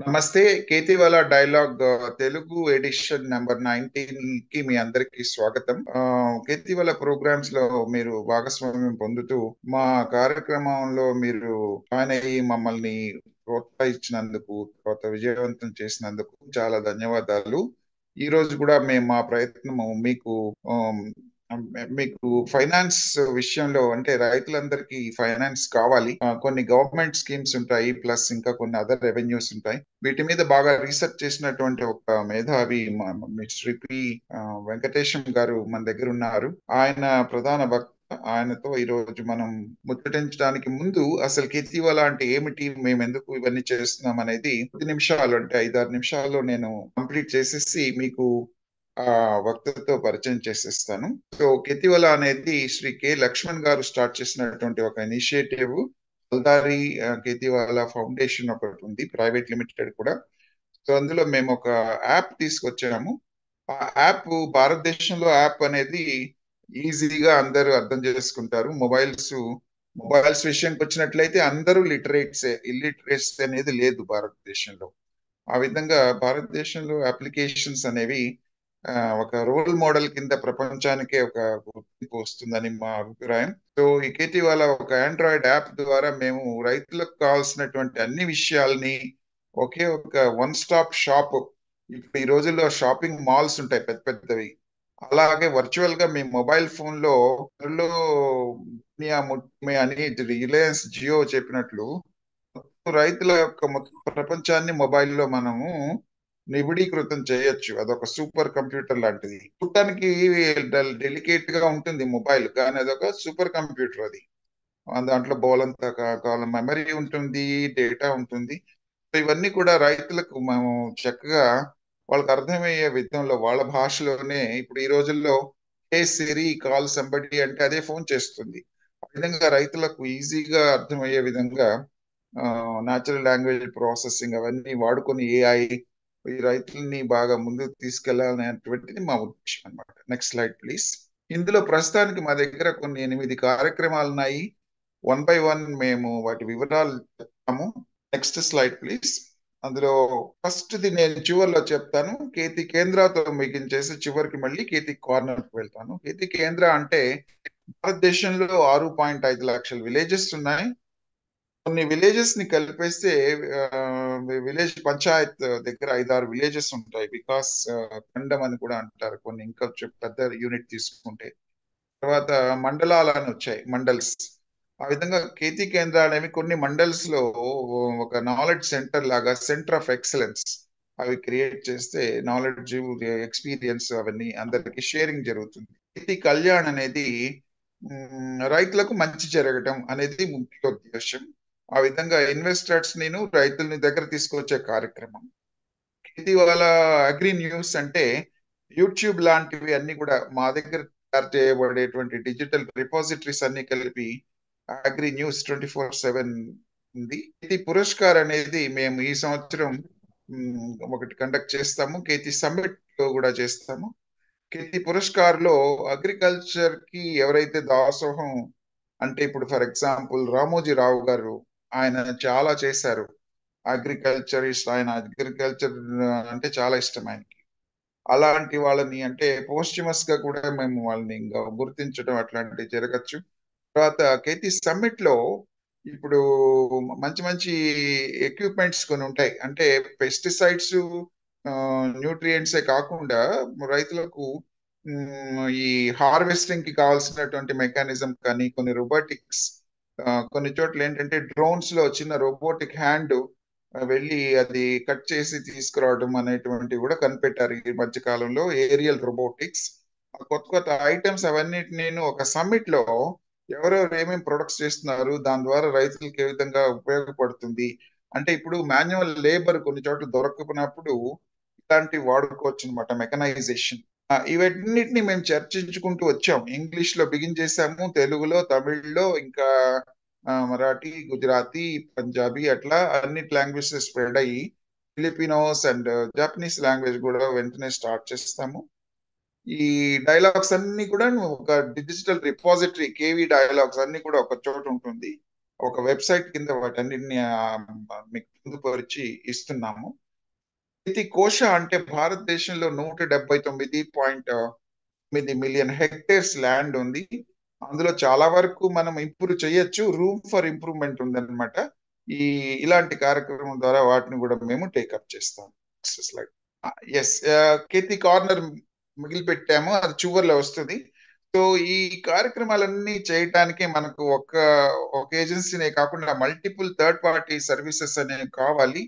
నమస్తే. 'కేతివాల dialogue' Telugu edition number 19కి మీ అందరికీ స్వాగతం. 'కేతివాల' ప్రోగ్రామ్స్‌లో మీరు భాగస్వామ్యం పొందుతూ, మా కార్యక్రమంలో మీరు జాయిన్ అయ్యి మమ్మల్ని ప్రోత్సహించినందుకు, తర్వాత విజయవంతం చేసినందుకు చాలా ధన్యవాదాలు. ఈరోజు కూడా మేము మా ప్రయత్నము ఆహ్, మీకు ఫైనాన్స్ విషయంలో అంటే రైతులందరికీ ఫైనాన్స్ కావాలి. కొన్ని గవర్నమెంట్ స్కీమ్స్ ఉంటాయి. ప్లస్ ఇంకా కొన్ని అదర్ రెవెన్యూస్ ఉంటాయి. వీటి మీద బాగా రీసెర్చ్ చేసినటువంటి ఒక మేధావి శ్రీ వెంకటేశం గారు మన దగ్గర ఉన్నారు. ఆయన ప్రధాన వక్త. ఆయనతో ఈరోజు మనం ముచ్చటించడానికి ముందు అసలు ఇటీవల అంటే ఏమిటి? మేమెందుకు ఇవన్నీ చేస్తున్నాం అనేది కొద్ది నిమిషాలు అంటే 5, 6 నిమిషాల్లో నేను కంప్లీట్ చేసేసి మీకు వక్తతో పరిచయం చేసేస్తాను. సో, కెతివల అనేది శ్రీ లక్ష్మణ్ గారు స్టార్ట్ చేసినటువంటి ఒక ఇనిషియేటివ్. అల్దారి కెతివాలా ఫౌండేషన్ ఒకటుంది. ప్రైవేట్ లిమిటెడ్ కూడా. సో, అందులో మేము ఒక యాప్ తీసుకొచ్చాము. ఆ యాప్ భారతదేశంలో యాప్ అనేది ఈజీగా అందరూ అర్థం చేసుకుంటారు. మొబైల్స్ విషయానికొచ్చినట్లయితే అందరూ లిటరేట్సే. ఇల్లిటరేట్స్ అనేది లేదు భారతదేశంలో. ఆ విధంగా భారతదేశంలో అప్లికేషన్స్ అనేవి ఒక రోల్ మోడల్ కింద ప్రపంచానికే ఒక గుర్తింపు వస్తుందని మా అభిప్రాయం. సో ఇటీవల ఒక ఆండ్రాయిడ్ యాప్ ద్వారా మేము రైతులకు కావాల్సినటువంటి అన్ని విషయాల్ని ఒకే ఒక వన్ స్టాప్ షాప్. ఇప్పుడు ఈ రోజుల్లో షాపింగ్ మాల్స్ ఉంటాయి పెద్ద పెద్దవి. అలాగే వర్చువల్ గా మీ మొబైల్ ఫోన్ లో త్వరలో దునియా ముట్మే అని రిలయన్స్ జియో చెప్పినట్లు రైతుల యొక్క మొత్తం ప్రపంచాన్ని మొబైల్లో మనము నిబిడీకృతం చేయొచ్చు. అదొక సూపర్ కంప్యూటర్ లాంటిది. చూడటానికి డెలికేట్ గా ఉంటుంది మొబైల్, కానీ అదొక సూపర్ కంప్యూటర్ అది. దాంట్లో బోలంత కాలం మెమరీ ఉంటుంది, డేటా ఉంటుంది. సో ఇవన్నీ కూడా రైతులకు మేము చక్కగా వాళ్ళకి అర్థమయ్యే విధంలో వాళ్ళ భాషలోనే ఇప్పుడు ఈ రోజుల్లో ఏ సిరి కాల్ సంబడి అంటే అదే ఫోన్ చేస్తుంది. ఆ విధంగా రైతులకు ఈజీగా అర్థమయ్యే విధంగా న్యాచురల్ లాంగ్వేజ్ ప్రాసెసింగ్ అవన్నీ వాడుకొని ఏఐ ఈ రైతుల్ని బాగా ముందుకు తీసుకెళ్లాలనేటువంటిది మా ఉద్దేశం అన్నమాట. Next slide please. ఇందులో ప్రస్తుతానికి మా దగ్గర కొన్ని 8 కార్యక్రమాలు ఉన్నాయి. వన్ బై వన్ మేము వాటి వివరాలు చెప్తాము. Next slide please. అందులో ఫస్ట్ ది నేను చివరిలో చెప్తాను. కేతి కేంద్రతో ముగించేసి చివరికి మళ్ళీ కేతి కార్నర్ కి వెళ్తాను. కేతి కేంద్ర అంటే భారతదేశంలో 6.5 లక్షల విలేజెస్ ఉన్నాయి. కొన్ని విలేజెస్ ని కలిపేస్తే విలేజ్ పంచాయత్ దగ్గర 5, 6 విలేజెస్ ఉంటాయి. బికాస్ ఖండం అని కూడా అంటారు కొన్ని, ఇంకా పెద్ద యూనిట్ తీసుకుంటే. తర్వాత మండలాలని వచ్చాయి, మండల్స్. ఆ విధంగా కేతి కేంద్రాలు అనేవి కొన్ని మండల్స్ లో ఒక నాలెడ్జ్ సెంటర్ లాగా, సెంటర్ ఆఫ్ ఎక్సలెన్స్ అవి క్రియేట్ చేస్తే నాలెడ్జ్, ఎక్స్పీరియన్స్ అవన్నీ అందరికి షేరింగ్ జరుగుతుంది. కేతి కళ్యాణ్ అనేది రైతులకు మంచి జరగటం అనేది ముఖ్య ఉద్దేశం. ఆ విధంగా ఇన్వెస్టర్స్ నేను రైతుల్ని దగ్గర తీసుకొచ్చే కార్యక్రమం. ఇటీవల అగ్రి న్యూస్ అంటే యూట్యూబ్ లాంటివి అన్ని కూడా మా దగ్గర తయారు చేయబడేటువంటి డిజిటల్ రిపాజిటరీస్ అన్ని కలిపి అగ్రి న్యూస్ 24/7 ఉంది. ఇది పురస్కార్ అనేది మేము ఈ సంవత్సరం ఒకటి కండక్ట్ చేస్తాము. కేతి సమ్మిట్ లో కూడా చేస్తాము. కేతి పురస్కార్ లో అగ్రికల్చర్ కి ఎవరైతే దాసోహం అంటే ఇప్పుడు ఫర్ ఎగ్జాంపుల్ రామోజీ రావు గారు, ఆయన చాలా చేశారు. అగ్రికల్చర్ అంటే చాలా ఇష్టం ఆయనకి. అలాంటి వాళ్ళని అంటే పోస్ట్యుమస్ గా కూడా మేము వాళ్ళని ఇంకా గుర్తించడం అట్లాంటివి జరగచ్చు. తర్వాత కేతి సమ్మిట్ లో ఇప్పుడు మంచి మంచి ఎక్విప్మెంట్స్ కొన్ని ఉంటాయి. అంటే పెస్టిసైడ్స్, న్యూట్రియంట్సే కాకుండా రైతులకు ఈ హార్వెస్టింగ్ కి కావాల్సినటువంటి మెకానిజం కానీ, కొన్ని రోబోటిక్స్, కొన్ని చోట్ల ఏంటంటే డ్రోన్స్ లో చిన్న రోబోటిక్ హ్యాండ్ వెళ్ళి అది కట్ చేసి తీసుకురావడం అనేటువంటివి కూడా కనిపెట్టారు ఈ మధ్య కాలంలో, ఏరియల్ రోబోటిక్స్. కొత్త కొత్త ఐటమ్స్ అవన్నిటి నేను ఒక సమ్మిట్ లో ఎవరెవరు ఏమేమి ప్రొడక్ట్స్ చేస్తున్నారు, దాని ద్వారా రైతులకు ఏ విధంగా ఉపయోగపడుతుంది అంటే ఇప్పుడు మాన్యువల్ లేబర్ కొన్ని చోట్ల దొరకకపోయినప్పుడు ఇలాంటివి వాడుకోవచ్చు అనమాట, మెకనైజేషన్. ఇవన్నిటిని మేము చర్చించుకుంటూ వచ్చాం. ఇంగ్లీష్ లో బిగిన్ చేసాము, తెలుగులో, తమిళ్లో, ఇంకా మరాఠీ, గుజరాతీ, పంజాబీ అట్లా అన్ని లాంగ్వేజెస్ స్ప్రెడ్ అయ్యి ఫిలిపినోస్ అండ్ జపనీస్ లాంగ్వేజ్ కూడా వెంటనే స్టార్ట్ చేస్తాము. ఈ డైలాగ్స్ అన్ని కూడా ఒక డిజిటల్ రిపాజిటరీ, కేవీ డైలాగ్స్ అన్ని కూడా ఒక చోట ఉంటుంది. ఒక వెబ్సైట్ కింద వాటన్నిటిని మీకు పొందుపరిచి ఇస్తున్నాము. ప్రతి కోశ అంటే భారతదేశంలో 179.9 మిలియన్ హెక్టేర్స్ ల్యాండ్ ఉంది. అందులో చాలా వరకు మనం ఇంప్రూవ్ చేయొచ్చు. రూమ్ ఫర్ ఇంప్రూవ్మెంట్ ఉందన్నమాట. ఇలాంటి కార్యక్రమం ద్వారా వాటిని కూడా మేము టేకప్ చేస్తాం. ఎస్, కేతి కార్నర్ మిగిలి పెట్టాము, అది చివర్లో వస్తుంది. సో ఈ కార్యక్రమాలన్నీ చేయటానికి మనకు ఒక ఏజెన్సీనే కాకుండా మల్టిపుల్ థర్డ్ పార్టీ సర్వీసెస్ అనేవి కావాలి.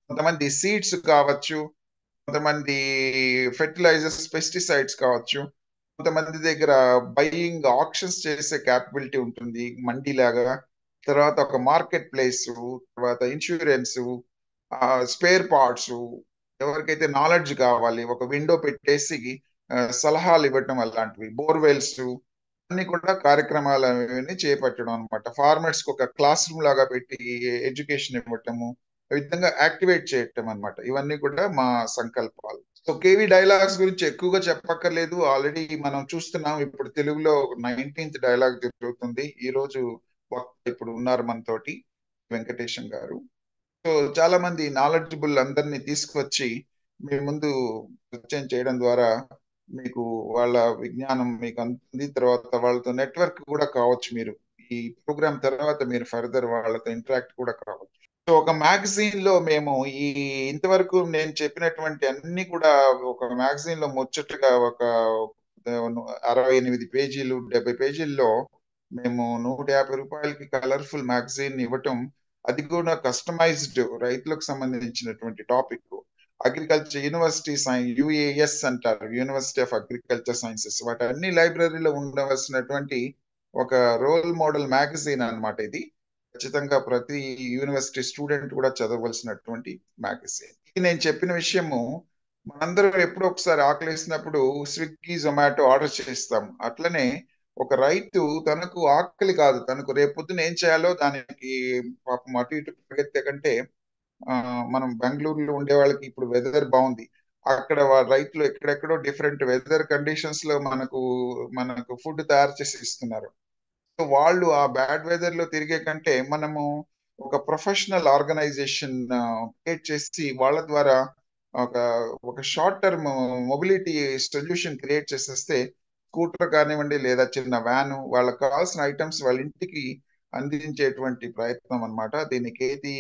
కొంతమంది సీడ్స్ కావచ్చు, కొంతమంది ఫెర్టిలైజర్స్, పెస్టిసైడ్స్ కావచ్చు, కొంతమంది దగ్గర బయింగ్ ఆప్షన్స్ చేసే క్యాపబిలిటీ ఉంటుంది మండీ లాగా. తర్వాత ఒక మార్కెట్ ప్లేస్, తర్వాత ఇన్సూరెన్స్, స్పేర్ పార్ట్స్, ఎవరికైతే నాలెడ్జ్ కావాలి ఒక విండో పెట్టేసి సలహాలు ఇవ్వటం, అలాంటివి బోర్వెల్స్ అన్ని కూడా కార్యక్రమాలని చేపట్టడం అనమాట. ఫార్మర్స్ కి ఒక క్లాస్ రూమ్ లాగా పెట్టి ఎడ్యుకేషన్ ఇవ్వటము, ఈ విధంగా యాక్టివేట్ చేయటం అనమాట. ఇవన్నీ కూడా మా సంకల్పాలు. సో కేవీ డైలాగ్స్ గురించి ఎక్కువగా చెప్పక్కర్లేదు, ఆల్రెడీ మనం చూస్తున్నాం. ఇప్పుడు తెలుగులో 19th డైలాగ్ జరుగుతుంది. ఈ రోజు ఇప్పుడు ఉన్నారు మనతోటి వెంకటేశం గారు. సో చాలా మంది నాలెడ్జబుల్ అందరినీ తీసుకొచ్చి మీ ముందు పరిచయం చేయడం ద్వారా మీకు వాళ్ళ విజ్ఞానం మీకు అందుతుంది. తర్వాత వాళ్ళతో నెట్వర్క్ కూడా కావచ్చు. మీరు ఈ ప్రోగ్రామ్ తర్వాత మీరు ఫర్దర్ వాళ్ళతో ఇంటరాక్ట్ కూడా కావచ్చు. సో ఒక మ్యాగజైన్ లో మేము ఇంతవరకు నేను చెప్పినటువంటి అన్ని కూడా ఒక మ్యాగజైన్ లో ముచ్చటగా ఒక 68 పేజీలు 70 పేజీల్లో మేము 150 రూపాయలకి కలర్ఫుల్ మ్యాగజైన్ ఇవ్వటం, అది కూడా కస్టమైజ్డ్ రైతులకు సంబంధించినటువంటి టాపిక్. అగ్రికల్చర్ యూనివర్సిటీ యుఏఎస్ అంటారు, యూనివర్సిటీ ఆఫ్ అగ్రికల్చర్ సైన్సెస్. వాటి అన్ని లైబ్రరీలో ఉండవలసినటువంటి ఒక రోల్ మోడల్ మ్యాగజైన్ అన్నమాట ఇది. ఖచ్చితంగా ప్రతి యూనివర్సిటీ స్టూడెంట్ కూడా చదవలసినటువంటి మ్యాగజైన్. ఇది నేను చెప్పిన విషయము మనందరం ఎప్పుడో ఒకసారి ఆకలిసినప్పుడు స్విగ్గీ, జొమాటో ఆర్డర్ చేస్తాం. అట్లనే ఒక రైతు తనకు ఆకలి కాదు, తనకు రేపొద్దున ఏం చేయాలో దానికి పాపం అటు ఇటు పరిగెత్తే కంటే, మనం బెంగళూరులో ఉండే వాళ్ళకి ఇప్పుడు వెదర్ బాగుంది, అక్కడ రైతులు ఎక్కడెక్కడో డిఫరెంట్ వెదర్ కండిషన్స్ లో మనకు ఫుడ్ తయారు చేసి ఇస్తున్నారు. సో వాళ్ళు ఆ బ్యాడ్ వెదర్ లో తిరిగే కంటే మనము ఒక ప్రొఫెషనల్ ఆర్గనైజేషన్ క్రియేట్ చేసి వాళ్ళ ద్వారా ఒక ఒక short term mobility solution create చేసేస్తే, స్కూటర్ కానివ్వండి లేదా చిన్న వ్యాన్, వాళ్ళకి కావాల్సిన ఐటమ్స్ వాళ్ళ ఇంటికి అందించేటువంటి ప్రయత్నం అన్నమాట. దీన్ని కేతి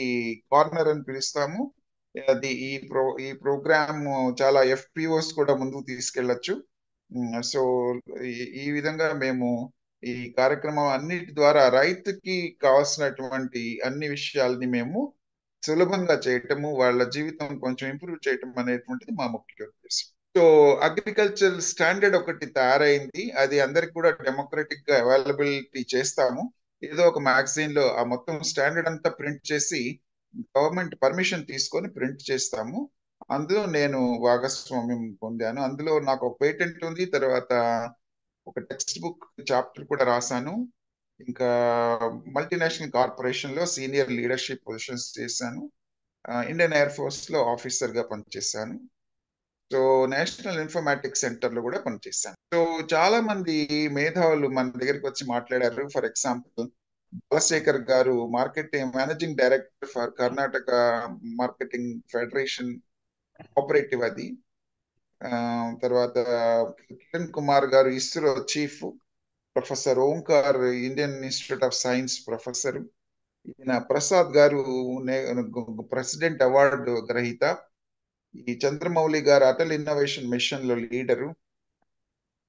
కార్నర్ అని పిలుస్తాము. అది ఈ ప్రోగ్రామ్ చాలా ఎఫ్పిఓస్ కూడా ముందుకు తీసుకెళ్లొచ్చు. సో ఈ విధంగా మేము ఈ కార్యక్రమం అన్నిటి ద్వారా రైతుకి కావాల్సినటువంటి అన్ని విషయాల్ని మేము సులభంగా చేయటము, వాళ్ళ జీవితం కొంచెం ఇంప్రూవ్ చేయటం అనేటువంటిది మా ముఖ్య ఉద్దేశం. సో అగ్రికల్చర్ స్టాండర్డ్ ఒకటి తయారైంది, అది అందరికి కూడా డెమోక్రటిక్ గా అవైలబిలిటీ చేస్తాము. ఏదో ఒక మ్యాగజైన్ లో ఆ మొత్తం స్టాండర్డ్ అంతా ప్రింట్ చేసి గవర్నమెంట్ పర్మిషన్ తీసుకొని ప్రింట్ చేస్తాము. అందులో నేను భాగస్వామ్యం పొందాను. అందులో నాకు ఒక పేటెంట్ ఉంది, తర్వాత ఒక టెక్స్ట్ బుక్ చాప్టర్ కూడా రాశాను. ఇంకా మల్టీనేషనల్ కార్పొరేషన్ లో సీనియర్ లీడర్షిప్ పొజిషన్స్ చేశాను. ఇండియన్ ఎయిర్ ఫోర్స్ లో ఆఫీసర్ గా పనిచేశాను. సో నేషనల్ ఇన్ఫర్మాటిక్స్ సెంటర్ లో కూడా పనిచేశాను. సో చాలా మంది మేధావులు మన దగ్గరికి వచ్చి మాట్లాడారు. ఫర్ ఎగ్జాంపుల్ బాలశేఖర్ గారు, managing director for Karnataka marketing federation cooperative అది. తర్వాత కిరణ్ కుమార్ గారు, ISRO chief. Professor Omkar, Indian institute of science professor. ఈయన ప్రసాద్ గారు ప్రెసిడెంట్ అవార్డు గ్రహీత. ఈ చంద్రమౌళి గారు అటల్ ఇన్నోవేషన్ మిషన్ లో లీడరు.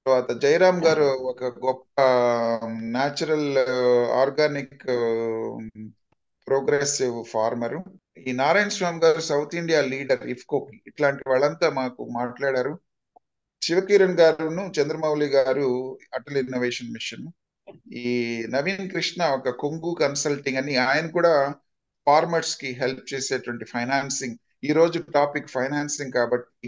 తర్వాత జయరామ్ గారు ఒక గొప్ప న్యాచురల్ ఆర్గానిక్ ప్రోగ్రెసివ్ ఫార్మరు. ఈ నారాయణ స్వామి గారు సౌత్ ఇండియా లీడర్ ఇఫ్కోకి. ఇట్లాంటి వాళ్ళంతా మాకు మాట్లాడారు. శివకిరణ్ గారును చంద్రమౌళి గారు అటల్ ఇన్నోవేషన్ మిషన్. ఈ నవీన్ కృష్ణ ఒక కొంగు కన్సల్టింగ్ అని, ఆయన కూడా ఫార్మర్స్ కి హెల్ప్ చేసేటువంటి ఫైనాన్సింగ్. ఈ రోజు టాపిక్ ఫైనాన్సింగ్ కాబట్టి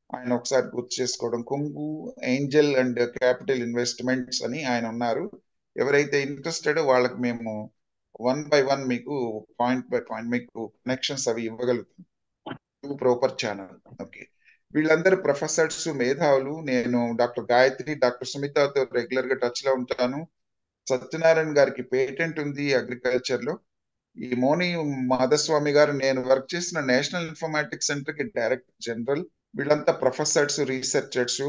ఆయన ఒకసారి గుర్తు చేసుకోవడం. కొంగు ఏంజల్ అండ్ క్యాపిటల్ ఇన్వెస్ట్మెంట్స్ అని ఆయన ఉన్నారు. ఎవరైతే ఇంట్రెస్టెడ్ వాళ్ళకి మేము 1 by 1 మీకు పాయింట్ బై పాయింట్ మీకు కనెక్షన్స్ అవి ఇవ్వగలుగుతాం. Proper channel. ఓకే, వీళ్ళందరూ ప్రొఫెసర్స్, మేధావులు. నేను డాక్టర్ గాయత్రి, డాక్టర్ సుమితతో రెగ్యులర్ గా టచ్ లో ఉంటాను. సత్యనారాయణ గారికి పేటెంట్ ఉంది అగ్రికల్చర్ లో. ఈ మోని మాధస్వామి గారు నేను వర్క్ చేసిన నేషనల్ ఇన్ఫర్మాటిక్స్ సెంటర్ కి డైరెక్టర్ జనరల్. వీళ్ళంతా ప్రొఫెసర్స్, రీసెర్చర్స్.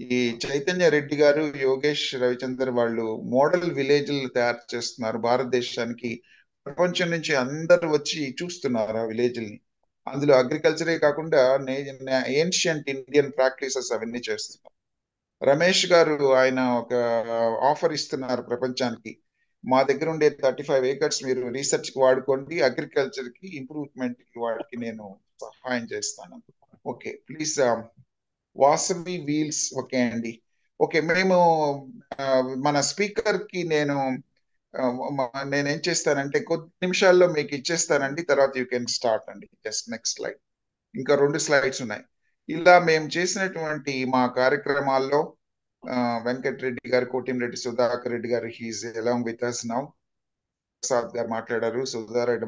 ఈ చైతన్య రెడ్డి గారు, యోగేష్ రవిచందర్ వాళ్ళు మోడల్ విలేజ్లు తయారు చేస్తున్నారు భారతదేశానికి. ప్రపంచం నుంచి అందరూ వచ్చి చూస్తున్నారు ఆ విలేజ్ని. అందులో అగ్రికల్చరే కాకుండా ఏన్షియంట్ ఇండియన్ ప్రాక్టీసెస్ అవన్నీ చేస్తున్నారు. రమేష్ గారు ఆయన ఒక ఆఫర్ ఇస్తున్నారు ప్రపంచానికి. మా దగ్గర ఉండే 35 ఏకర్స్ మీరు రీసెర్చ్ కి వాడుకోండి, అగ్రికల్చర్ కి ఇంప్రూవ్మెంట్ కి వాటికి నేను సహాయం చేస్తాను. Okay please. Vasavi wheels. Okay అండి. ఓకే మేము ఆ, మన స్పీకర్ కి నేనేం చేస్తానంటే కొద్ది నిమిషాల్లో మీకు ఇచ్చేస్తానండి, తర్వాత యూ కెన్ స్టార్ట్ అండి. Just next slide. ఇంకా 2 స్లైడ్స్ ఉన్నాయి. ఇలా మేము చేసినటువంటి మా కార్యక్రమాల్లో వెంకటరెడ్డి గారు, కోటిరెడ్డి సుధాకర్ రెడ్డి గారు, he is along with us now. Prasad గారు మాట్లాడారు, సుధారెడ్డి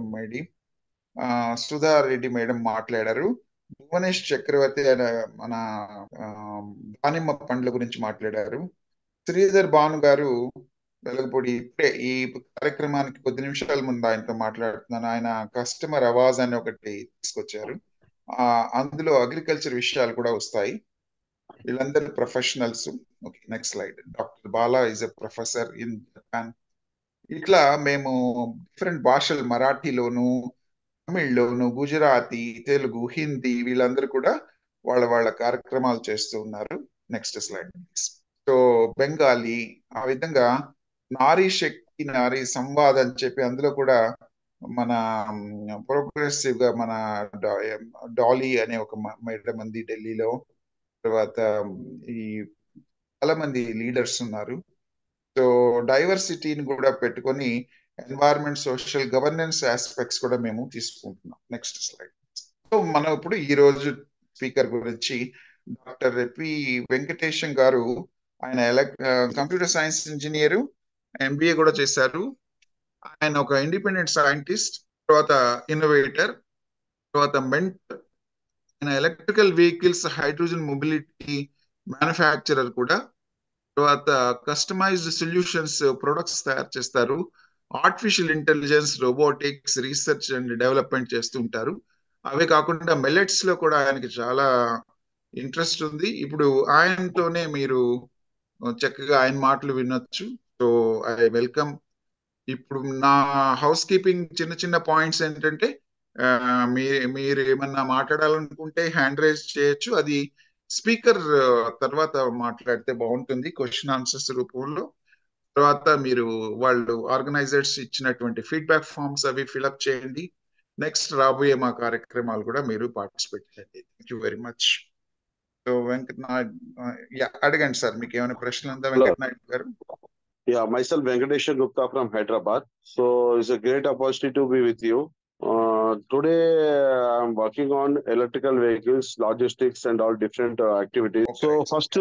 మేడం మాట్లాడారు. భువనేష్ చక్రవర్తి మన ఆ, దానిమ్మ పండ్ల గురించి మాట్లాడారు. శ్రీధర్ భాను గారు వెలగపూడి ఇప్పుడే ఈ కార్యక్రమానికి కొద్ది నిమిషాల ముందు ఆయనతో మాట్లాడుతున్నాను. ఆయన కస్టమర్ అవాజ్ అని ఒకటి తీసుకొచ్చారు. అందులో అగ్రికల్చర్ విషయాలు కూడా వస్తాయి. వీళ్ళందరూ professionals. Okay next slide. Doctor Bala is a professor in Japan. ఇట్లా మేము డిఫరెంట్ భాషలు, మరాఠీలోను, తమిళ్లోను, గుజరాతీ, తెలుగు, హిందీ, వీళ్ళందరూ కూడా వాళ్ళ వాళ్ళ కార్యక్రమాలు చేస్తూ ఉన్నారు. Next slide. సో బెంగాలీ, ఆ విధంగా నారీ శక్తి, నారీ సంవాద్ అని చెప్పి అందులో కూడా మన ప్రోగ్రెసివ్ గా మన డాలీ అనే ఒక మేడం ఉంది ఢిల్లీలో. తర్వాత ఈ చాలా మంది లీడర్స్ ఉన్నారు. సో డైవర్సిటీని కూడా పెట్టుకొని ఎన్వైరన్మెంట్, సోషల్ గవర్నెన్స్ ఆస్పెక్ట్స్ కూడా మేము తీసుకుంటున్నాం. Next slide. సో మనం ఇప్పుడు ఈ రోజు స్పీకర్ గురించి డాక్టర్ పి వెంకటేశం గారు. ఆయన కంప్యూటర్ సైన్స్ ఇంజనీర్, ఎంబీఏ కూడా చేశారు. ఆయన ఒక ఇండిపెండెంట్ సైంటిస్ట్, తర్వాత ఇన్నోవేటర్, తర్వాత మెంటర్. ఆయన electrical vehicles, hydrogen mobility manufacturer కూడా. తర్వాత కస్టమైజ్డ్ సొల్యూషన్స్, ప్రొడక్ట్స్ తయారు చేస్తారు. Artificial intelligence, robotics research and development చేస్తూ ఉంటారు. అవే కాకుండా మెల్లెట్స్ లో కూడా ఆయనకి చాలా ఇంట్రెస్ట్ ఉంది. ఇప్పుడు ఆయనతోనే మీరు చక్కగా ఆయన మాటలు వినొచ్చు. So I welcome. ఇప్పుడు నా హౌస్ కీపింగ్ చిన్న చిన్న పాయింట్స్ ఏంటంటే, మీరు ఏమన్నా మాట్లాడాలనుకుంటే హ్యాండ్ రైజ్ చేయొచ్చు. అది స్పీకర్ తర్వాత మాట్లాడితే బాగుంటుంది క్వశ్చన్ ఆన్సర్స్ రూపంలో. తర్వాత మీరు వాళ్ళు ఆర్గనైజర్స్ ఇచ్చినటువంటి ఫీడ్బ్యాక్ ఫామ్స్ అవి ఫిలప్ చేయండి. నెక్స్ట్ రాబోయే మా కార్యక్రమాలు కూడా మీరు పార్టిసిపేట్ చేయండి. Thank you very much. So Venkat Naidu, అడగండి సార్, మీకు ఏమైనా ప్రశ్నలు ఉందా Hello. వెంకట్ నాయుడు గారు? Yeah, myself Venkatesha Gupta from Hyderabad. So it's a great opportunity to be with you. Today I'm working on electrical vehicles, logistics, and all different activities. Okay. So first,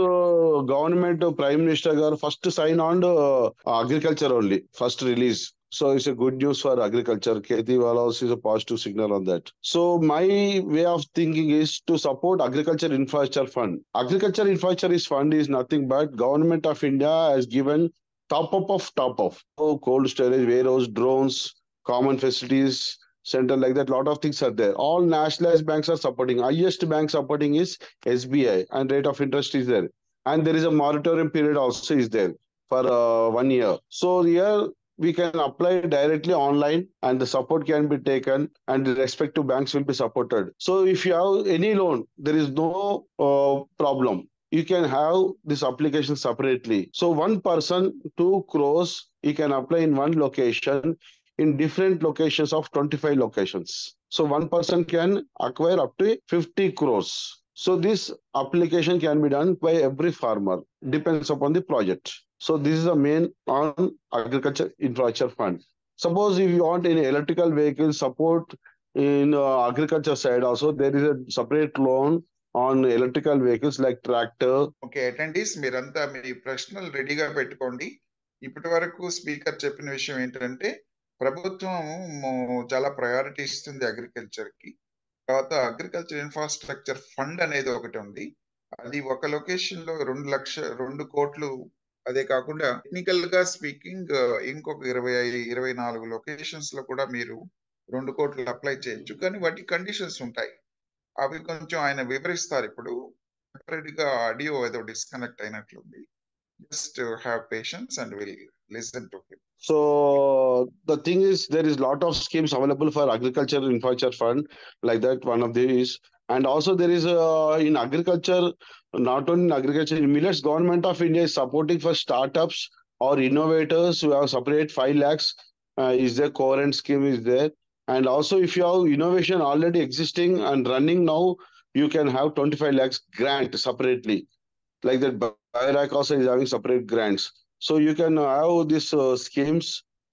government Prime Minister Garu first sign on agriculture only, first release. So it's a good news for agriculture. Kheti Walas is a positive signal on that. So my way of thinking is to support agriculture infrastructure fund. Agriculture infrastructure fund is nothing but government of India has given top up. So cold storage, warehouse, drones, common facilities, center like that. Lot of things are there. All nationalized banks are supporting. Highest bank supporting is SBI, and rate of interest is there. And there is a moratorium period also is there for 1 year. So here we can apply directly online, and the support can be taken, and the respective banks will be supported. So if you have any loan, there is no problem. You can have this application separately. So one person, 2 crores, he can apply in one location, in different locations of 25 locations. So one person can acquire up to 50 crores. So this application can be done by every farmer, depends upon the project. So this is the main on agriculture infrastructure fund. Suppose if you want any electrical vehicle support in agriculture side also, there is a separate loan on electrical vehicles like tractor. Okay attendees, మీరంతా మీ ప్రశ్నలు రెడీగా పెట్టుకోండి. ఇప్పటి వరకు speaker చెప్పిన విషయం ఏంటంటే, ప్రభుత్వం చాలా ప్రయారిటీ ఇస్తుంది అగ్రికల్చర్ కి. తర్వాత అగ్రికల్చర్ ఇన్ఫ్రాస్ట్రక్చర్ ఫండ్ అనేది ఒకటి ఉంది. అది ఒక లొకేషన్ లో 2 కోట్లు అదే కాకుండా టెక్నికల్ గా స్పీకింగ్ ఇంకొక 24 లొకేషన్స్ లో కూడా మీరు 2 కోట్లు అప్లై చేయొచ్చు. కానీ వాటి కండిషన్స్ ఉంటాయి. అవి కొంచెం ఆయన వివరిస్తారు ఇప్పుడు. సెపరేట్ గా ఆడియో ఏదో డిస్కనెక్ట్ అయినట్లుంది. Just have patience and will listen to him. So the thing is, there is lot of schemes available for agriculture infrastructure fund, like that one of these. And also there is in agriculture, not only in agriculture, in millets, government of India is supporting for startups or innovators who have separate 5 lakhs. Is there current scheme is there? And also if you have innovation already existing and running now, you can have 25 lakhs grant separately. Like that, BioRack also is having separate grants. So you can have these schemes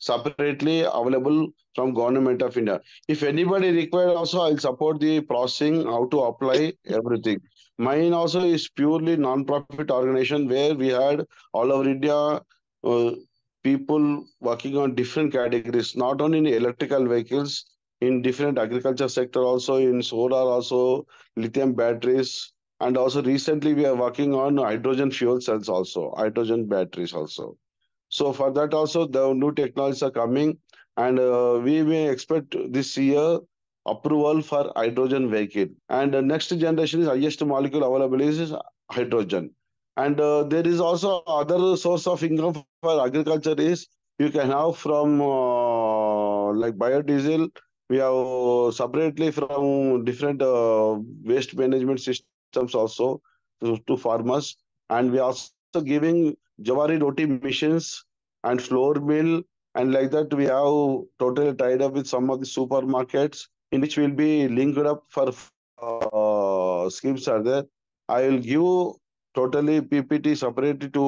separately available from Government of India. If anybody require also, I'll support the processing, how to apply everything. Mine also is purely non-profit organization where we had all over India uh, people working on different categories, not only in electrical vehicles, in different agriculture sector also, in solar also, lithium batteries, and also recently we are working on hydrogen fuel cells also, hydrogen batteries also. So for that also the new technologies are coming, and we may expect this year approval for hydrogen vehicle. And the next generation is highest molecule available is hydrogen. And there is also other source of income for agriculture is you can have from like biodiesel. We have separately from different waste management systems also to farmers, and we are also giving Jawari roti machines and flour mill, and like that we have totally tied up with some of the supermarkets in which will be linked up for schemes are there. I will give totally PPT separately to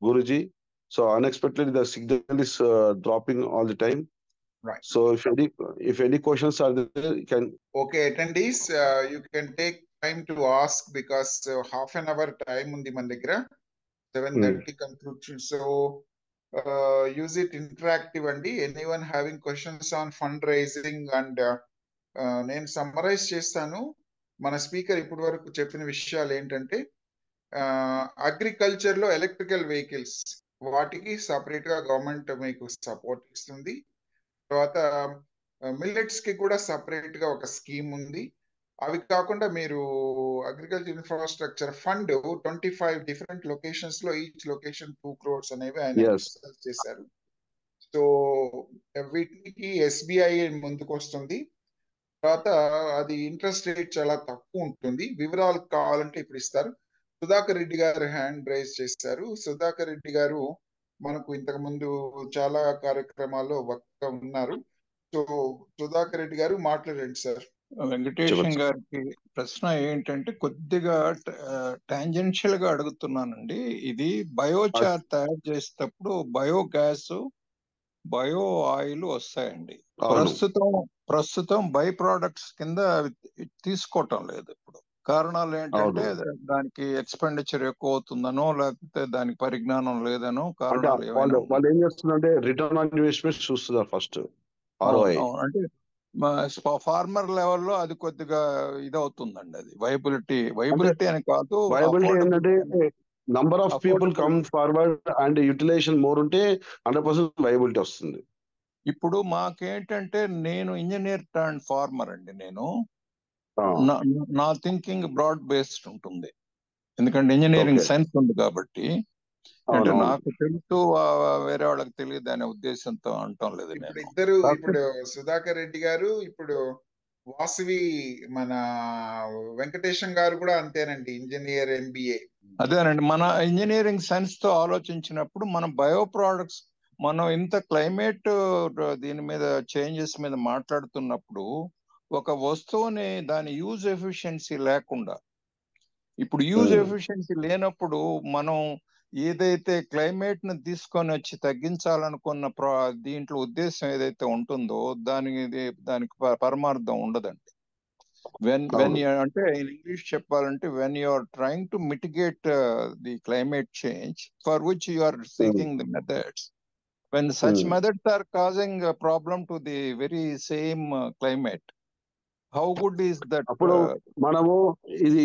Guruji. So unexpectedly the signal is dropping all the time. Right. So if any questions are there, you can. Okay, attendees, you can take time to ask because half an hour time undi మన దగ్గర 7:30 conclusion. So use it interactive అండి. Anyone having questions on fundraising and నేను summarise చేస్తాను. మన speaker ఇప్పటి వరకు చెప్పిన విషయాలు ఏంటంటే అగ్రికల్చర్ లో ఎలక్ట్రికల్ వెహికల్స్ వాటికి సపరేట్ గా గవర్నమెంట్ మీకు సపోర్ట్ ఇస్తుంది. తర్వాత మిల్లెట్స్ కి కూడా సపరేట్ గా ఒక స్కీమ్ ఉంది. అవి కాకుండా మీరు agriculture infrastructure fund 25 different locations లో ఈచ్ లొకేషన్ 2 crores అనేవి ఆయన డిస్కస్ చేశారు. సో వీటికి SBI ముందుకు వస్తుంది. తర్వాత అది ఇంట్రెస్ట్ రేట్ చాలా తక్కువ ఉంటుంది. వివరాలు కావాలంటే ఇప్పుడు ఇస్తారు. సుధాకర్ రెడ్డి గారు హ్యాండ్ రైజ్ చేశారు. సుధాకర్ రెడ్డి గారు మనకు ఇంతకు ముందు చాలా కార్యక్రమాల్లో వక్త ఉన్నారు. సో సుధాకర్ రెడ్డి గారు మాట్లాడండి సార్. వెంకటేశం గారికి ప్రశ్న ఏంటంటే కొద్దిగా టాంజెన్షియల్ గా అడుగుతున్నానండి. ఇది బయోచార్ తయారు చేసేటప్పుడు బయోగ్యాస్, బయో ఆయిల్ వస్తాయండి. ప్రస్తుతం బై ప్రోడక్ట్స్ కింద తీసుకోవటం లేదు. ఇప్పుడు కారణాలు ఏంటంటే దానికి ఎక్స్పెండిచర్ ఎక్కువ అవుతుందనో లేకపోతే దానికి పరిజ్ఞానం లేదనో కారణాలు వాళ్ళు ఏం చేస్తున్నారంటే రిటర్న్ ఆన్ ఇన్వెస్ట్మెంట్ చూస్తున్నారు ఫస్ట్. అంటే ఫార్మర్ లెవెల్లో అది కొద్దిగా ఇదవుతుందండి. అది వైబిలిటీ అని కాదు, వైబిలిటీ ఏంటంటే number of people come forward and utilization more ఉంటే 100% వైబిలిటీ వస్తుంది. ఇప్పుడు మాకేంటంటే నేను ఇంజనీర్ అండ్ ఫార్మర్ అండి. నేను నా థింకింగ్ బ్రాడ్ బేస్డ్ ఉంటుంది, ఎందుకంటే ఇంజనీరింగ్ సైన్స్ ఉంది కాబట్టి. అంటే నాకు తెలుసు వేరే వాళ్ళకి తెలియదు అనే ఉద్దేశంతో అంటాం లేదు. ఇప్పుడు సుధాకర్ రెడ్డి గారు, ఇప్పుడు వాసవి మన వెంకటేశం గారు కూడా అంతేనండి, ఇంజనీర్ MBA. అదేనండి, మన ఇంజనీరింగ్ సైన్స్ తో ఆలోచించినప్పుడు మనం బయో ప్రోడక్ట్స్, మనం ఇంత క్లైమేట్ దీని మీద చేంజెస్ మీద మాట్లాడుతున్నప్పుడు ఒక వస్తువుని దాని యూజ్ ఎఫిషియన్సీ లేకుండా, ఇప్పుడు యూజ్ ఎఫిషియన్సీ లేనప్పుడు మనం ఏదైతే క్లైమేట్ ని తీసుకొని వచ్చి తగ్గించాలనుకున్న దీంట్లో ఉద్దేశం ఏదైతే ఉంటుందో దానికి పరమార్థం ఉండదండి. వెన్ అంటే ఇన్ ఇంగ్లీష్ చెప్పాలంటే when you are trying to mitigate the climate change for which you are seeking the methods, when such methods are causing problem to the very same climate, how good is that? అప్పుడు మనము ఇది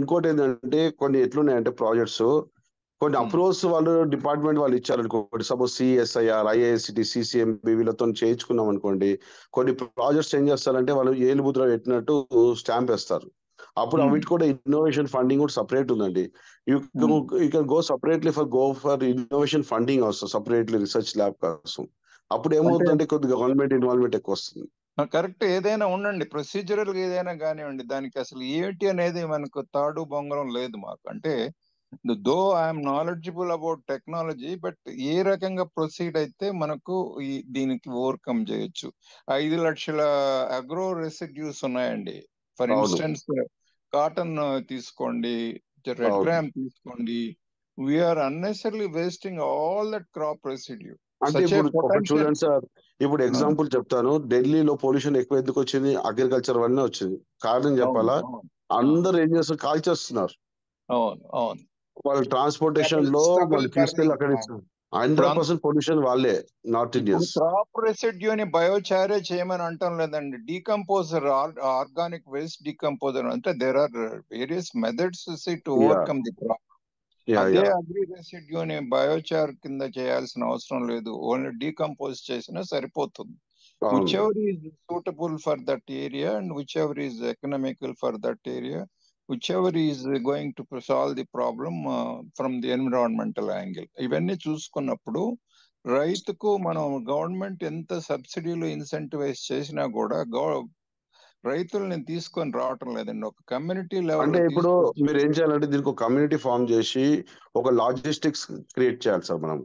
ఇంకోటి ఏంటంటే కొన్ని ఎట్లున్నాయంటే projects కొన్ని approvals వాళ్ళు department వాళ్ళు ఇచ్చారు అనుకోండి, సపోజ్ సిఎస్ఐఆర్, ఐఐసిటి, సిసిఎంబి వీళ్ళతో చేయించుకున్నాం అనుకోండి, కొన్ని ప్రాజెక్ట్స్ ఏం చేస్తారంటే వాళ్ళు ఏలు ముద్ర పెట్టినట్టు స్టాంప్ వేస్తారు. అప్పుడు వీటి కూడా ఇన్నోవేషన్ ఫండింగ్ కూడా సపరేట్ ఉందండి. You can go separately for innovation funding అవసరం, సపరేట్లీ రీసెర్చ్ ల్యాబ్ కోసం. అప్పుడు ఏమవుతుందంటే కొద్దిగా గవర్నమెంట్ ఇన్వాల్వ్మెంట్ ఎక్కువ వస్తుంది. కరెక్ట్. ఏదైనా ఉండండి, ప్రొసీజరల్ ఏదైనా కానివ్వండి, దానికి అసలు ఏంటి అనేది మనకు తాడు బొంగరం లేదు మాకు. అంటే though I'm knowledgeable about technology, but ఏ రకంగా ప్రొసీడ్ అయితే మనకు దీనికి ఓవర్కమ్ చేయొచ్చు. 5 లక్షల అగ్రో రెసిడ్యూస్ ఉన్నాయండి. ఫర్ ఇన్స్టెన్స్ కాటన్ తీసుకోండి, రెడ్ గ్రామ్ తీసుకోండి, we are unnecessary wasting all that crop residue. అంటే ఇప్పుడు ఒకటి చూడండి సార్, ఇప్పుడు ఎగ్జాంపుల్ చెప్తాను. ఢిల్లీలో పొల్యూషన్ ఎక్కువ ఎందుకు వచ్చింది? అగ్రికల్చర్ వల్లనే వచ్చింది. కారణం చెప్పాలా? అందరు ఏం చేస్తారు, కాల్ చేస్తున్నారు. వాళ్ళ ట్రాన్స్పోర్టేషన్ లో వాళ్ళు తీసుకెళ్ళి అక్కడ 100% పొల్యూషన్ వాళ్ళే, నార్త్ ఇండియన్స్. క్రాప్ రెసిడ్యూ అని బయోచారే చేయమని అంటాం లేదండి, డీకంపోజర్, ఆర్గానిక్ వేస్ట్ డీకంపోజర్. అంటే there are various methods to overcome the crop. అదే అగ్రి రెసిడ్యూ అని బయోచార్ కింద చేయాల్సిన అవసరం లేదు, ఓన్లీ డీకంపోజ్ చేసినా సరిపోతుంది. Whichever is suitable for that area and whichever is economical for that area, whichever is going to solve the problem from the environmental angle. ఇవన్నీ చూసుకున్నప్పుడు రైతుకు మనం గవర్నమెంట్ ఎంత సబ్సిడీలు ఇన్సెంటివైజ్ చేసినా కూడా రైతుల్ని తీసుకొని రావటం లేదండి. ఒక కమ్యూనిటీ లెవెల్ అంటే ఇప్పుడు మీరు ఏం చేయాలంటే దీనికి ఒక కమ్యూనిటీ ఫామ్ చేసి ఒక లాజిస్టిక్స్ క్రియేట్ చేయాలి సార్ మనం.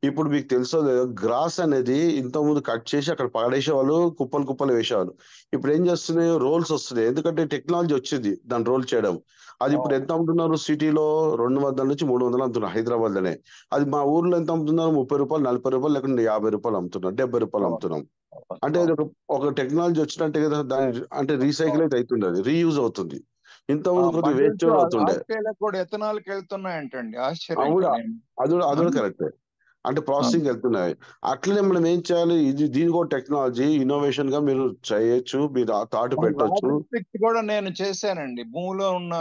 ఇప్పుడు మీకు తెలుసో గ్రాస్ అనేది ఇంతకుముందు కట్ చేసి అక్కడ పడేసేవాళ్ళు, కుప్పలు వేసేవాళ్ళు. ఇప్పుడు ఏం చేస్తున్నాయి, రోల్స్ వస్తున్నాయి. ఎందుకంటే టెక్నాలజీ వచ్చింది దాన్ని రోల్ చేయడం. అది ఇప్పుడు ఎంత అమ్ముతున్నారు సిటీలో? 200 నుంచి 300 అమ్ముతున్నారు హైదరాబాద్ లోనే. అది మా ఊర్లో ఎంత అమ్ముతున్నారు? 30 రూపాయలు, 40 రూపాయలు, లేకుంటే 50 రూపాయలు అమ్ముతున్నారు, 70 రూపాయలు అమ్ముతున్నాం. అంటే ఒక టెక్నాలజీ వచ్చినట్టే కదా, దాని అంటే రీసైకిల్ అయితే అవుతుంది, అది రీయూజ్ అవుతుంది. ఇంతకుముందు కొద్దిగా వేస్ట్ అవుతుండే. ఎథనాల్కి వెళ్తున్నాయంటండి, అది కూడా కరెక్టే. అంటే ప్రాసెసింగ్ వెళ్తున్నాయి. అట్లనే మనం ఏం చేయాలి, దీని కూడా టెక్నాలజీ ఇన్నోవేషన్ గా మీరు చేయొచ్చు, మీరు థాట్ పెట్టొచ్చు. కూడా నేను చేశానండి. భూమిలో ఉన్న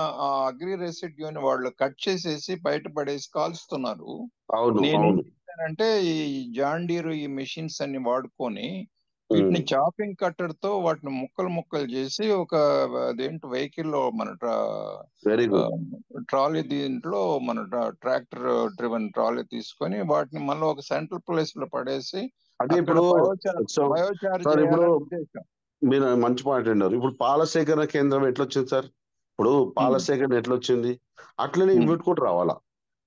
అగ్రి రెసిడ్యూని వాళ్ళు కట్ చేసేసి బయటపడేసి కాల్స్తున్నారు. నేను అంటే ఈ జాండీరు ఈ మెషిన్స్ అన్ని వాడుకొని వీటిని చాపింగ్ కట్టర్ తో వాటిని ముక్కలు చేసి ఒక అదేంటి వెహికల్ లో మన ట్రాలీ, దీంట్లో మన ట్రాక్టర్ డ్రివెన్ ట్రాలీ తీసుకొని వాటిని మళ్ళీ ఒక సెంట్రల్ ప్లేస్ లో పడేసి ఇప్పుడు మీరు మంచి పాయింట్ అన్నారు. ఇప్పుడు పాల సేకరణ కేంద్రం ఎట్లా వచ్చింది సార్? ఇప్పుడు పాల సేకరణ ఎట్లా వచ్చింది? అట్లనే ఇవి కూడా రావాలా.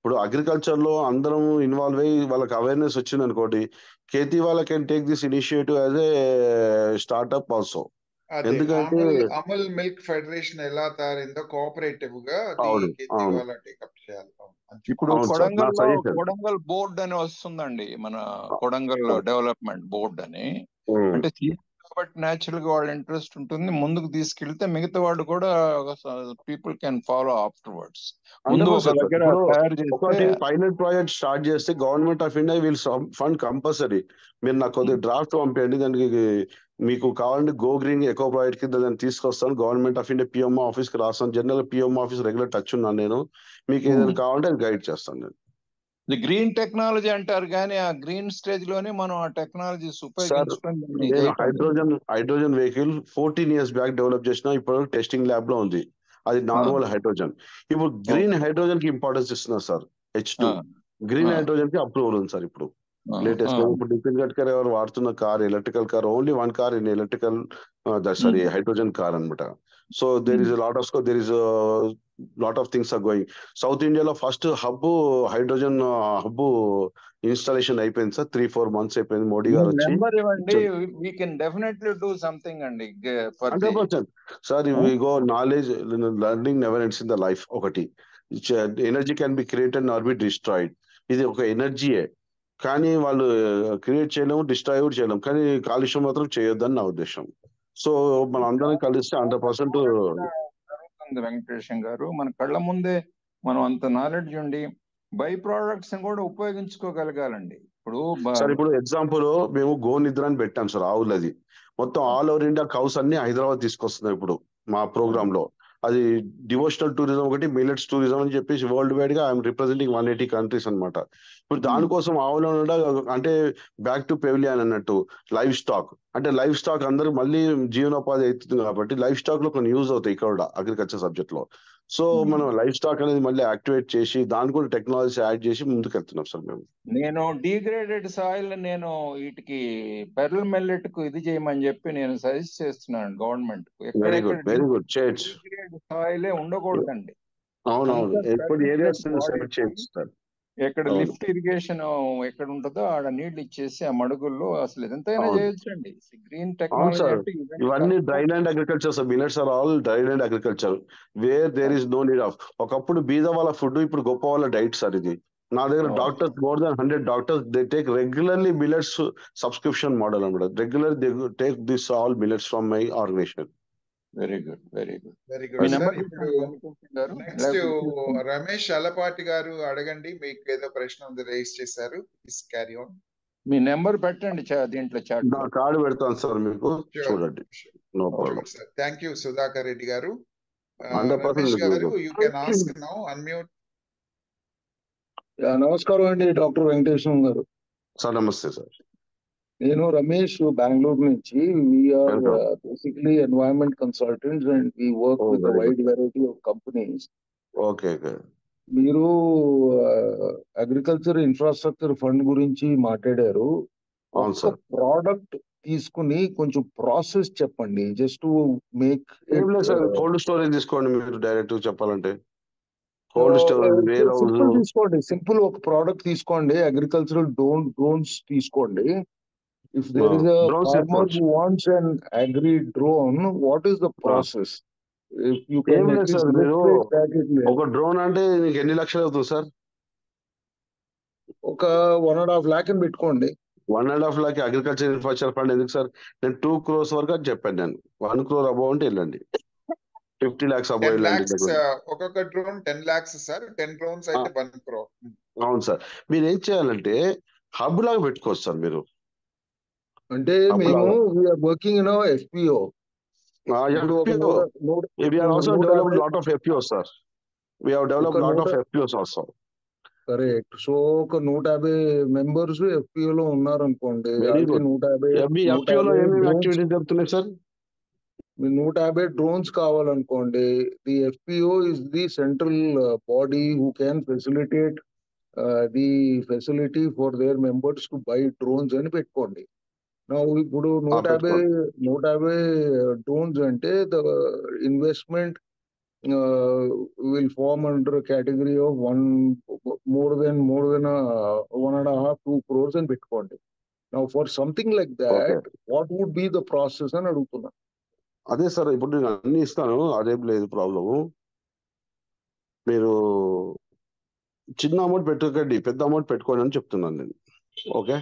ఇప్పుడు అగ్రికల్చర్ లో అందరం ఇన్వాల్వ్ అయ్యి వాళ్ళకి అవేర్నెస్ వచ్చింది అనుకోండి, కేతీవాలా can take this initiative as a startup also. ఎందుకంటే అమల్ మిల్క్ ఫెడరేషన్ ఎలా తయారైందో కోఆపరేటివ్ గా కేతీవాలా టేకప్ చేయాలి. ఇప్పుడు కొడంగల్ బోర్డ్ అని వస్తుందండి, మన కొడంగల్ డెవలప్మెంట్ బోర్డ్ అని. అంటే కాబట్టి న్యాచురల్ గా వాళ్ళ ఇంట్రెస్ట్ ఉంటుంది, ముందుకు తీసుకెళ్తే మిగతా వాళ్ళు కూడా పీపుల్ కెన్ ఫాలో ఆఫ్టర్వర్డ్స్. ఒకటి పైలట్ ప్రాజెక్ట్ స్టార్ట్ చేస్తే government of India will fund compulsory. మీరు నాకు కొద్దిగా డ్రాఫ్ట్ పంపండి, దానికి మీకు కావాలంటే గో గ్రీన్ ఎకో ప్రాజెక్ట్ కింద దాన్ని తీసుకొస్తాను. Government of India PMO office కి రాస్తాను. General PMO office regular touch ఉన్నాను నేను. మీకు ఏదైనా కావాలంటే అది గైడ్ చేస్తాను నేను. గ్రీన్ టెక్నాలజీ అంటారు కానీ ఆ గ్రీన్ స్టేజ్ లోనే మనం ఆ టెక్నాలజీస్ ఉపయోగించుకొని hydrogen vehicle 14 years back develop చేసిన, ఇప్పుడు టెస్టింగ్ ల్యాబ్ లో ఉంది. అది నార్మల్ హైడ్రోజన్. ఇప్పుడు గ్రీన్ హైడ్రోజన్ కి ఇంపార్టెన్స్ ఇస్తున్నారు సార్. H2 గ్రీన్ హైడ్రోజన్ కి అప్రూవల్ ఉంది సార్ ఇప్పుడు లేటెస్ట్. ఇప్పుడు నితిన్ గడ్కరీ గారు వాడుతున్న car electrical car, only 1 car in electrical hydrogen car అనమాట. So there is lot of things are going. South ఇండియాలో ఫస్ట్ హైడ్రోజన్ హబ్ ఇన్స్టాలేషన్ అయిపోయింది సార్. 3-4 months అయిపోయింది. మోడీ గారు వచ్చి sir we go knowledge learning never ends in the life. ఒకటి energy can be created not be destroyed. ఇది ఒక ఎనర్జీయే, కానీ వాళ్ళు create చేయలేము, డిస్ట్రాయ్ కూడా చేయలేము, కానీ కాలుష్యం మాత్రం చేయొద్దని నా ఉద్దేశం. సో మన అందరం కలిస్తే 100% జరుగుతుంది. వెంకటేశం గారు, మన కళ్ళ ముందే మనం అంత నాలెడ్జ్ ఉండి బై ప్రోడక్ట్స్ కూడా ఉపయోగించుకోగలగాలండి. ఇప్పుడు ఎగ్జాంపుల్ మేము గో నిద్ర అని పెట్టాం సార్, ఆవులది. మొత్తం ఆల్ ఓవర్ ఇండియా కౌస్ అన్ని హైదరాబాద్ తీసుకొస్తున్నాం ఇప్పుడు మా ప్రోగ్రామ్ లో. అది డివోషనల్ టూరిజం ఒకటి, మిల్లెట్స్ టూరిజం అని చెప్పేసి వరల్డ్ వైడ్ గా ఐఎమ్ రిప్రజెంటింగ్ 180 కంట్రీస్ అనమాట. ఇప్పుడు దానికోసం ఆవులో అంటే బ్యాక్ టు పెవిలియన్ అన్నట్టు లైవ్ స్టాక్, అంటే లైవ్ స్టాక్ అందరూ మళ్ళీ జీవనోపాధి అవుతుంది కాబట్టి లైవ్ స్టాక్ లో కొన్ని యూజ్ అవుతాయి ఇక్కడ అగ్రికల్చర్ సబ్జెక్ట్ లో. సో మనం లైవ్ స్టాక్ అనేది మళ్ళీ యాక్టివేట్ చేసి దాని కూడా టెక్నాలజీ యాడ్ చేసి ముందుకు వెళ్తున్నాం సార్ మేము. నేను డీగ్రేడెడ్ సాయిల్ నేను వీటికి పెర్ల్ మిల్లెట్ కు ఇది చేయమని చెప్పి నేను సజెస్ట్ చేస్తున్నాను government. Very good, very good. చేయొచ్చు. డీగ్రేడ్ సాయిలే ఉండకూడదండి. అవునవును, ఎప్పుడు ఏరియాస్ సెలెక్ట్ చేయొచ్చు సార్. ఎక్కడ లిఫ్ట్ ఇరిగేషన్ ఎక్కడ ఉంటుందో ఆడ నీళ్లు ఇచ్చేసి ఆ మడుగుల్లో అసలు ఎంతైనా చేయొచ్చండి. గ్రీన్ టెక్నాలజీ అంటే ఇవన్నీ dry land agriculture sir. Millets are all dry land agriculture where there is no need of. ఒకప్పుడు బీద వాళ్ళ ఫుడ్, ఇప్పుడు గొప్ప వాళ్ళ డైట్ సార్ ఇది. నా దగ్గర doctors more than 100 doctors they take regularly millets subscription model అనమాట. Regular they take this all millets from my organisation. Very good, very good, very good sir. ఇప్పుడు నెక్స్ట్ రమేష్ అలపాటి గారు అడగండి, మీకు ఏదో ప్రశ్న ఉంది రైజ్ చేశారు. Please carry on. మీ number పెట్టండి దీంట్లో చాట్. నా కార్డు పెడతాను సార్ మీకు, చూడండి. No problem sir. Thank you Sudhakar Reddy garu. 100% Ramesh garu you can ask now, unmute. నమస్కారం అండి డాక్టర్ వెంకటేశ్వర గారు. సార్ నమస్తే సార్. నేను రమేష్, బెంగళూరు నుంచి. We are basically environment consultants and we work with wide variety of companies. Okay. మీరు అగ్రికల్చర్ ఇన్ఫ్రాస్ట్రక్చర్ ఫండ్ గురించి మాట్లాడారు. ఒక ప్రోడక్ట్ తీసుకుని కొంచెం ప్రాసెస్ చెప్పండి, just to make. Cold storage తీసుకోండి మీరు, డైరెక్ట్ చెప్పాలంటే కోల్డ్ స్టోరేజ్ తీసుకోండి. సింపుల్ ఒక ప్రోడక్ట్ తీసుకోండి. అగ్రికల్చరల్ డ్రోన్స్ తీసుకోండి. If there is a farmer who wants an agri drone, what is the process? If you can ఒక డ్రోన్ అంటే నీకు ఎన్ని లక్షలు అవుతుంది సార్? ఒక 1.5 lakh అని పెట్టుకోండి. 1.5 lakh అగ్రికల్చర్ ఇన్ఫ్రాస్ట్రక్చర్ ఫండ్ ఎందుకు సార్? నేను 2 crores వరకు అని చెప్పాను. నేను 1 crore అబౌవ్ అంటే వెళ్ళండి, 50 lakhs అబౌవ్ వెళ్ళండి. ఒక్కొక్క డ్రోన్ 10 lakhs సార్. 10 drones అయితే 1 crore. అవును సార్. మీరు ఏం చేయాలంటే హబ్ లాగా పెట్టుకోవచ్చు సార్ మీరు. అంటే మేము we are working in FPO. We are also developed lot of FPOs, sir. We have developed lot of FPOs also. Correct. So ఒక 150 మెంబర్స్ FPO లో ఉన్నారు అనుకోండి. 150 డ్రోన్స్ కావాలనుకోండి. The FPO is the central body who can facilitate the facility for their members to buy drones అని పెట్టుకోండి. ఇప్పుడు 150 drones అంటే the investment will form under a category of more than 1.5-2 crores అని పెట్టుకోండి. Now for something like that, what would be the process అని అడుగుతున్నా. అదే sir, ఇప్పుడు నేను అన్ని ఇస్తాను, అదేం లేదు ప్రాబ్లము. మీరు చిన్న అమౌంట్ పెట్టుకోండి, పెద్ద అమౌంట్ పెట్టుకోండి అని చెప్తున్నాను నేను. ఓకే,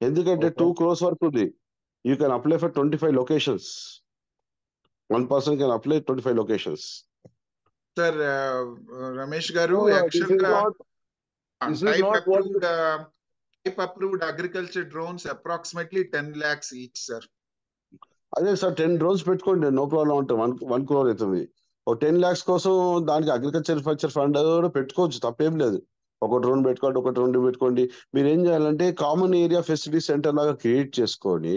ఎందుకంటే 2 crores వరకు ఉంది. You can apply for 25 locations. 1 person can apply 25 locations. Sir Ramesh గారు, యాక్చువల్గా type approved agriculture drones approximately 10 lakhs each sir. అదే సార్, 10 drones పెట్టుకోండి, నో ప్రాబ్లం. అంటే 1 crore అవుతుంది. ఒక 10 lakhs కోసం దానికి అగ్రికల్చర్ ఇన్ఫ్రాస్ట్రక్చర్ ఫండ్ కూడా పెట్టుకోవచ్చు, తప్పేం లేదు. ఒక డ్రోన్ పెట్టుకోండి, ఒక డ్రోన్ పెట్టుకోండి. మీరు ఏం చేయాలంటే కామన్ ఏరియా ఫెసిలిటీ సెంటర్ లాగా క్రియేట్ చేసుకొని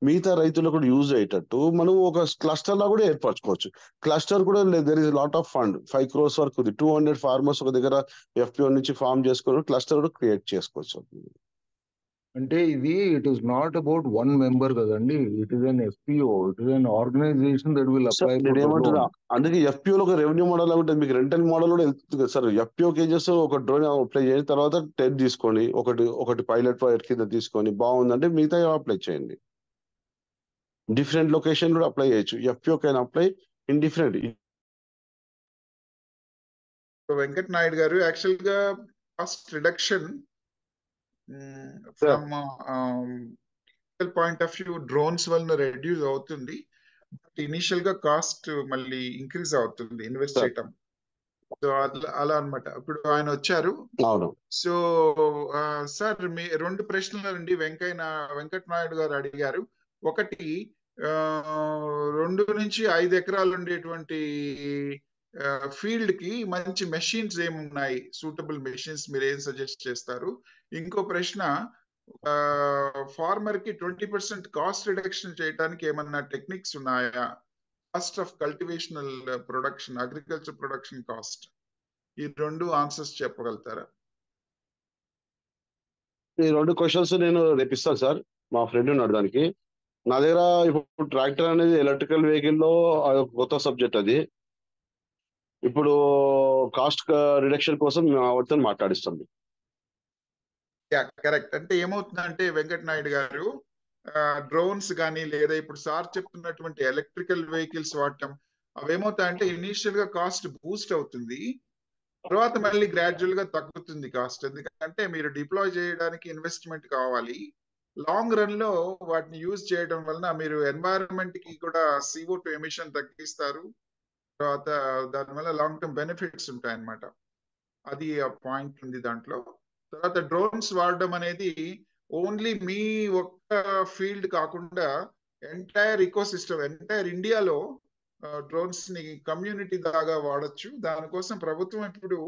మిగతా రైతులకు కూడా యూజ్ అయ్యేటట్టు మనం ఒక క్లస్టర్ లా కూడా ఏర్పరచుకోవచ్చు. క్లస్టర్ కూడా there is lot of fund, 5 crores వరకు ఉంది. 200 farmers ఒక దగ్గర FPO నుంచి ఫార్మ్ చేసుకొని క్లస్టర్ కూడా క్రియేట్ చేసుకోవచ్చు. అంటే ఇది it is not about 1 member కదండి. It is an FPO, it is an organization that will apply. ఏమంటున్నా, అందుకే FPO లో ఒక రెవెన్యూ మోడల్ ఉంటుంది, మీకు రెంటల్ మోడల్ కూడా వెళ్తుంది కదా సార్. FPO కేజెస్ ఒక డ్రోన్ అప్లై చేసిన తర్వాత 10 తీసుకోండి, ఒకటి పైలట్ ప్రాజెక్ట్ కింద తీసుకొని బాగుందంటే మిగతా అప్లై చేయండి. డిఫరెంట్ లొకేషన్ కూడా అప్లై చేయొచ్చు. FPO can apply in different. Venkat Naidu గారు, యాక్చువల్ గా cost reduction from point of view drones వలన రెడ్యూస్ అవుతుంది. ఇనిషియల్ గా కాస్ట్ మళ్ళీ ఇంక్రీజ్ అవుతుంది ఇన్వెస్ట్ చేయటం. సో అలా అన్నమాట. ఇప్పుడు ఆయన వచ్చారు. సో సార్, మీ 2 ప్రశ్నలు అండి వెంకట్ నాయుడు గారు అడిగారు. ఒకటి, 2 నుంచి 5 ఎకరాలు ఉండేటువంటి ఫీల్డ్ కి మంచి మెషిన్స్ ఏమున్నాయి, సూటబుల్ మెషిన్స్ మీరు ఏం సజెస్ట్ చేస్తారు? ఇంకో ప్రశ్న, ఫార్మర్ కి 20% కాస్ట్ రిడక్షన్ చేయడానికి ఏమన్నా టెక్నిక్స్ ఉన్నాయా? Cost of cultivational production, agriculture production cost, ఈ 2 ఆన్సర్స్ చెప్పగలుగుతారా? ఈ 2 క్వశ్చన్స్ నేను రేపిస్తాను సార్, మా ఫ్రెండ్ ఉన్నాడు దానికి. నా దగ్గర ఇప్పుడు ట్రాక్టర్ అనేది ఎలక్ట్రికల్ వెహికల్ లో కొత్త సబ్జెక్ట్ అది. ఇప్పుడు కాస్ట్ రిడక్షన్ కోసం వాటితో మాట్లాడిస్తాం. కరెక్ట్. అంటే ఏమవుతుందంటే వెంకట నాయుడు గారు, డ్రోన్స్ కానీ లేదా ఇప్పుడు సార్ చెప్తున్నటువంటి ఎలక్ట్రికల్ వెహికల్స్ వాడటం, అవేమవుతాయంటే ఇనీషియల్ గా కాస్ట్ బూస్ట్ అవుతుంది, తర్వాత మళ్ళీ గ్రాడ్యువల్ గా తగ్గుతుంది కాస్ట్. ఎందుకంటే మీరు డిప్లాయ్ చేయడానికి ఇన్వెస్ట్మెంట్ కావాలి. లాంగ్ రన్ లో వాటిని యూజ్ చేయడం వలన మీరు ఎన్వైరన్మెంట్ కి కూడా CO2 ఎమిషన్ తగ్గిస్తారు. తర్వాత దానివల్ల లాంగ్ టర్మ్ బెనిఫిట్స్ ఉంటాయన్నమాట. అది ఆ పాయింట్ ఉంది దాంట్లో. తర్వాత డ్రోన్స్ వాడడం అనేది ఓన్లీ మీ ఒక్క ఫీల్డ్ కాకుండా ఎంటైర్ ఇకోసిస్టమ్, ఎంటైర్ ఇండియాలో డ్రోన్స్ ని కమ్యూనిటీ దాగా వాడచ్చు. దానికోసం ప్రభుత్వం ఇప్పుడు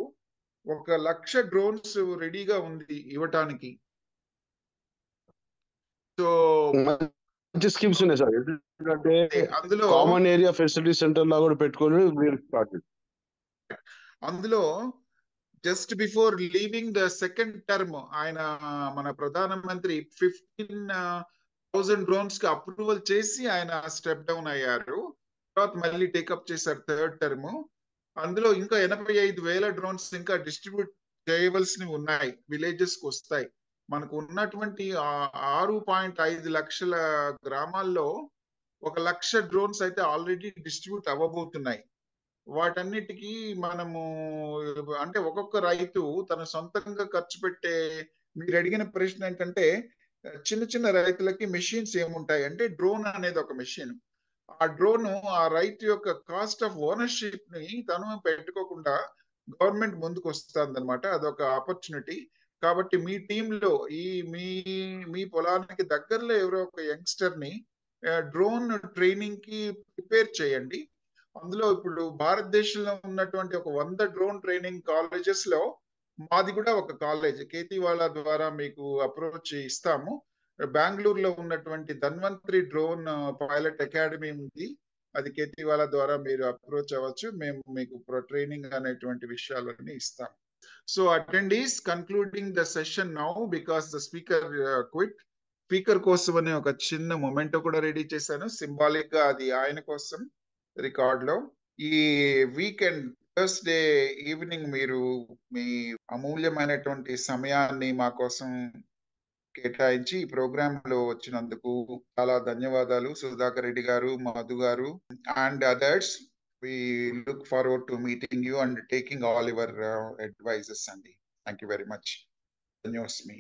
1,00,000 డ్రోన్స్ రెడీగా ఉంది ఇవ్వటానికి. సో మంచి స్కీమ్స్ ఉన్నాయి సార్. ఎందుకంటే అందులో కామన్ ఏరియా ఫెసిలిటీ సెంటర్ లా కూడా పెట్టుకొని అందులో just before leaving the second term ఆయన మన ప్రధానమంత్రి 15,000 డ్రోన్స్ కి అప్రూవల్ చేసి ఆయన స్టెప్ డౌన్ అయ్యారు. తర్వాత మళ్ళీ టేకప్ చేశారు థర్డ్ టర్మ్. అందులో ఇంకా 85,000 డ్రోన్స్ ఇంకా డిస్ట్రిబ్యూట్ చేయవలసినవి ఉన్నాయి, విలేజెస్ కు వస్తాయి. మనకు ఉన్నటువంటి 6.5 లక్షల గ్రామాల్లో 1,00,000 డ్రోన్స్ అయితే ఆల్రెడీ డిస్ట్రిబ్యూట్ అవ్వబోతున్నాయి. వాటన్నిటికీ మనము అంటే ఒక్కొక్క రైతు తన సొంతంగా ఖర్చు పెట్టే, మీరు అడిగిన ప్రశ్న ఏంటంటే చిన్న చిన్న రైతులకి మెషిన్స్ ఏముంటాయి అంటే, డ్రోన్ అనేది ఒక మెషిన్. ఆ డ్రోన్ ఆ రైతు యొక్క కాస్ట్ ఆఫ్ ఓనర్షిప్ ని తను పెట్టుకోకుండా గవర్నమెంట్ ముందుకు వస్తుంది అనమాట. అదొక ఆపర్చునిటీ. కాబట్టి మీ టీంలో ఈ మీ మీ పొలానికి దగ్గరలో ఎవరో ఒక యంగ్స్టర్ ని డ్రోన్ ట్రైనింగ్ కి ప్రిపేర్ చేయండి. అందులో ఇప్పుడు భారతదేశంలో ఉన్నటువంటి ఒక 100 డ్రోన్ ట్రైనింగ్ కాలేజెస్ లో మాది కూడా ఒక కాలేజ్, కేతివాలా ద్వారా మీకు అప్రోచ్ ఇస్తాము. బెంగళూరులో ఉన్నటువంటి ధన్వంతరి డ్రోన్ పైలట్ అకాడమీ ఉంది, అది కేతివాలా ద్వారా మీరు అప్రోచ్ అవ్వచ్చు. మేము మీకు ట్రైనింగ్ అనేటువంటి విషయాలన్నీ ఇస్తాం. So attendees, concluding the session now because the speaker quit. Speaker కోసం అనే ఒక చిన్న మొమెంటో కూడా రెడీ చేశాను, సింబాలిక్ గా అది ఆయన కోసం రికార్డ్ లో. ఈ వీకెండ్ థర్స్డే ఈవినింగ్ మీరు మీ అమూల్యమైనటువంటి సమయాన్ని మా కోసం కేటాయించి ఈ ప్రోగ్రామ్ లో వచ్చినందుకు చాలా ధన్యవాదాలు సుధాకర్ రెడ్డి గారు, మధు గారు and others. We look forward to meeting you and taking all your advices, Sandy. Thank you very much. Dhanyosmi.